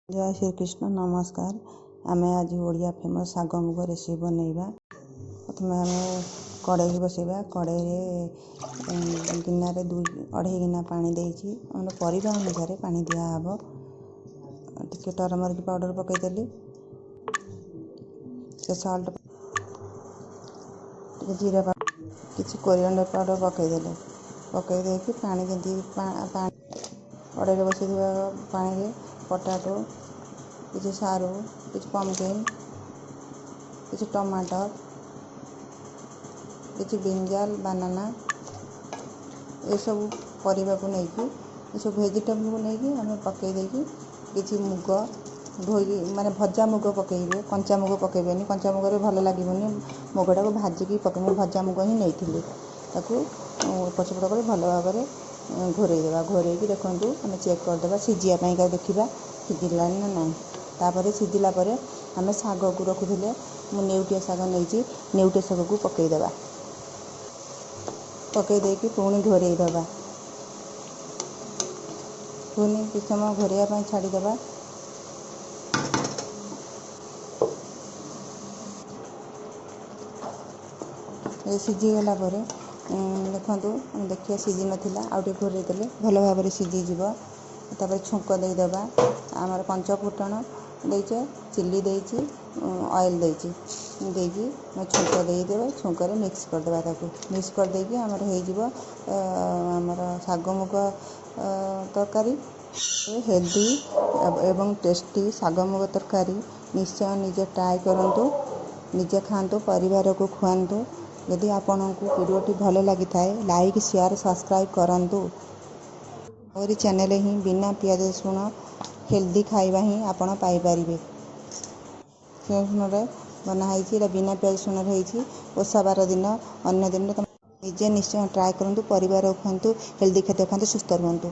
जय श्री कृष्ण नमस्कार। आम आज ओडिया फेमस शाग मुग रेसिपी बनइबा। प्रथम आम कड़े बसैबा। कड़े गिनार 2.5 गिना पानी देछि। आम परिवा अनुसार पानी दिहब। टिके टर्मरिक पाउडर पकईदेली, सल्ट, जीरा पाउडर, किसी कोरिएंडर पाउडर पकईदेले। पकई देकी पानी जमी कड़े बसई पानी पटाटो, किसी सारू, किसी पम्पकिन, किसी टमाटर, किसी ब्रिंजल, बानाना, ये सब परिवा को लेकिन ये सब वेजिटेबल को लेकिन आम पकई देकी किसी मुग धोई माने भजा मुग पकईबे। कंचा मुग पकईबेनी, कंचा मुग भल लगे। मुगटा को भाजिकी पकई, भजा मुग ही नहीं पचपट कर भल भाव में घोरईदेवा। घोरईकी देखु आम चेक करदे सीझापी का देखा सीझला ना ना। तापर सीझला आम शाग को रखुले मु नेउटिया शाग नहीं, नेउटिया शाग को पकईदेवा। पकई देकी पुणी घोरईदेवा। पुणी किछ समय घोरैया छाड़ीदेवा। सीझीगला देखु देखिए सीझी नाला आउटे घोरईदेले भल भाव में सीझीज। तापर छुंक देदेबा। आमर 5 फुटण देचे, चिल्ली देची, ऑयल देची देकी छुंक देदेबे। छुंकर मिक्स करदेबा। मिक्स कर देकी आमर हो आमर शाग मुग तरकारी। हेल्दी एवं टेस्टी शाग मुग तरकारी निश्चय निजे ट्राए करंतु, निजे खातु, परिवार को खुआंतु। यदि आपण को वीडियोटी भल लगी थाए लाइक शेयर सब्सक्राइब करंतु। और चैनल ही बिना पियाज रसुण हेल्दी खाइबा ही आपण पाई परिबे। बनाई बिना पियाज रसुण ओषा बार दिन अन्य दिन निजे निश्चय ट्राए करंतु। परिवार खातु, हेल्दी खाद्य खातु, सुस्थ रुहंतु।